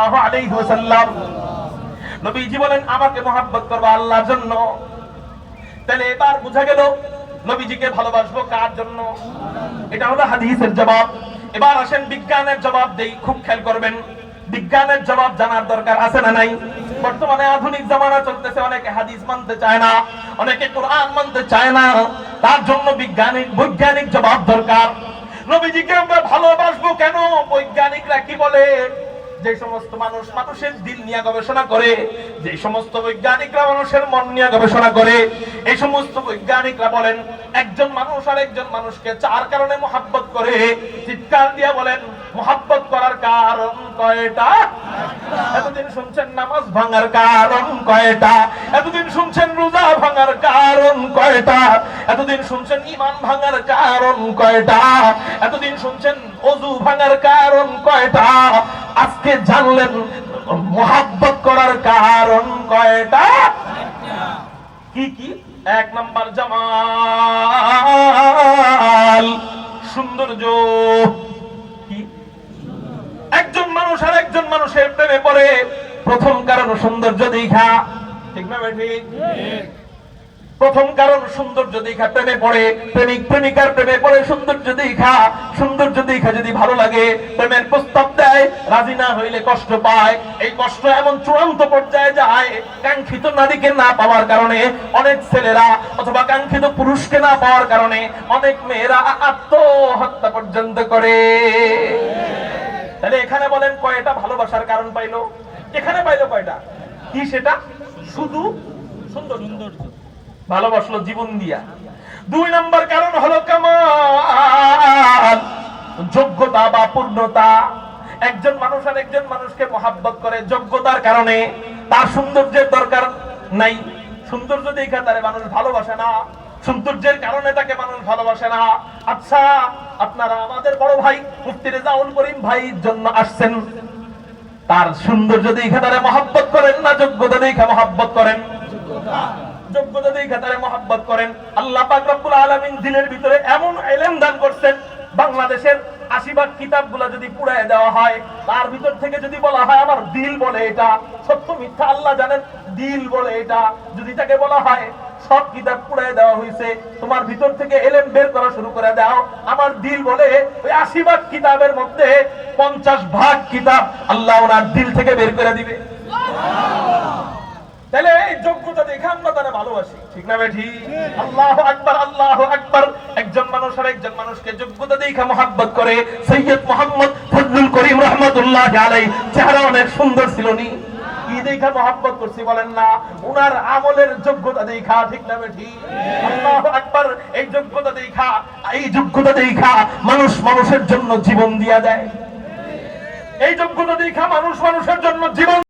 সাল্লাল্লাহু আলাইহি ওয়াসাল্লাম। নবীজি বলেন আমাকে মহব্বত করবা আল্লাহর জন্য। তাহলে এবার বোঝা গেল নবীজিকে ভালোবাসবো কার জন্য? এটা হলো হাদিসের জবাব। এবার আসেন বিজ্ঞানের জবাব দেই, খুব খেয়াল করবেন। বিজ্ঞানের জবাব জানার দরকার আছে না নাই? বর্তমানে আধুনিক জামানা চলতেছে, অনেকে হাদিস মানতে চায় না, অনেকে কোরআন মানতে চায় না। তার জন্য বৈজ্ঞানিক জবাব দরকার। নবীজিকে আমরা ভালোবাসবো কেন? বৈজ্ঞানিকরা কি বলে? যে সমস্ত মানুষ মানুষের দিল নিয়ে গবেষণা করে, যে সমস্ত বৈজ্ঞানিকরা মানুষের মন নিয়ে গবেষণা করে, এই সমস্ত বৈজ্ঞানিকরা বলেন একজন মানুষ আর একজন মানুষকে চার কারণে মহব্বত করে। চিৎকার দিয়ে বলেন মহব্বত করার কারণ কয়টা? এতদিন শুনছেন নামাজ ভাঙার কারণ কয়টা? এতদিন শুনছেন রোজা ভাঙার কারণ কয়টা? এতদিন শুনছেন ঈমান ভাঙার কারণ কয়টা? এতদিন শুনছেন ওযু ভাঙার কারণ কয়টা? আজকে জানলেন মহব্বত করার কারণ কয়টা? কি কি? এক নাম্বার জামাল, সৌন্দর্য। কি? একজন মানুষ আর একজন মানুষের প্রেমে পড়ে, প্রথম কারণ সৌন্দর্য দেখা। ঠিক না ঠিক? প্রথম কারণ সৌন্দর্য দেখা প্রেমে পড়ে। প্রেমিক প্রেমিকার প্রেমে পড়ে সৌন্দর্য দেখা। সৌন্দর্য দেখা যদি ভালো লাগে, প্রেমের প্রস্তাব দেয়, রাজি না হইলে কষ্ট পায়। এই কষ্ট এমন চূড়ান্ত পর্যায়ে যায়, কাঙ্ক্ষিত নারীকে না পাওয়ার কারণে অনেক ছেলেরা, অথবা কাঙ্ক্ষিত পুরুষকে না পাওয়ার কারণে অনেক মেয়েরা আত্মহত্যা পর্যন্ত করে। তাহলে এখানে বলেন কয়টা ভালোবাসার কারণ পাইলো? এখানে পাইলো কয়টা? কি সেটা? শুধু সৌন্দর্য। ভালোবাসলো জীবন দিয়া। দুই নম্বর কারণ হলো কামাল, যোগ্যতা বা পূর্ণতা। একজন মানুষ আর একজন মানুষকে মহব্বত করে যোগ্যতার কারণে। তার সৌন্দর্যের দরকার নাই, সৌন্দর্য দেখে তারে মানুষ ভালোবাসে না, সৌন্দর্যের কারণে তাকে মানুষ ভালোবাসে না। আচ্ছা, আপনারা আমাদের বড় ভাই মুফতি রেজাউল করিম ভাইয়ের জন্য আসছেন, তার সৌন্দর্য দেখে তারে মহব্বত করেন না যোগ্যতা দেখে মহব্বত করেন? যোগ্যতা দেখে তারে মহব্বত করেন। আল্লাহ পাক রব্বুল আলামিন দিলের ভিতরে এমন ইলম দান করছেন, বাংলাদেশের ৮০ কিতাবগুলো যদি পুড়ায় দেওয়া হয়, তার ভিতর থেকে যদি বলা হয় আমার দিল বলে এটা, সত্য মিথ্যা আল্লাহ জানেন, দিল বলে এটা, যদি তাকে বলা হয় সব কিতাব পুড়ায় দেওয়া হয়েছে, তোমার ভিতর থেকে ইলম বের করা শুরু করে দাও, আমার দিল বলে, ওই ৮০ কিতাবের মধ্যে ৫০ কিতাব আল্লাহ ওনার দিল থেকে বের করে দিবে। তাহলে এই যোগ্যতা দেখে আমরা তারা ভালোবাসি। ঠিক না বেঠি? আল্লাহু আকবার, আল্লাহু আকবার। একজন মানুষ আর একজন মানুষকে যোগ্যতা দেখে মহব্বত করে। সৈয়দ মুহাম্মদ ফজলুল করিম রাহমাতুল্লাহি আলাইহি চেহারা অনেক সুন্দর ছিল নি? কি দেখে মহব্বত করছি বলেন না? উনার আমলের যোগ্যতা দেখা। ঠিক না বেঠি? আল্লাহু আকবার। এই যোগ্যতা দেখা মানুষ মানুষের জন্য জীবন দিয়া দেয়। এই যোগ্যতা দেখা মানুষ মানুষের জন্য জীবন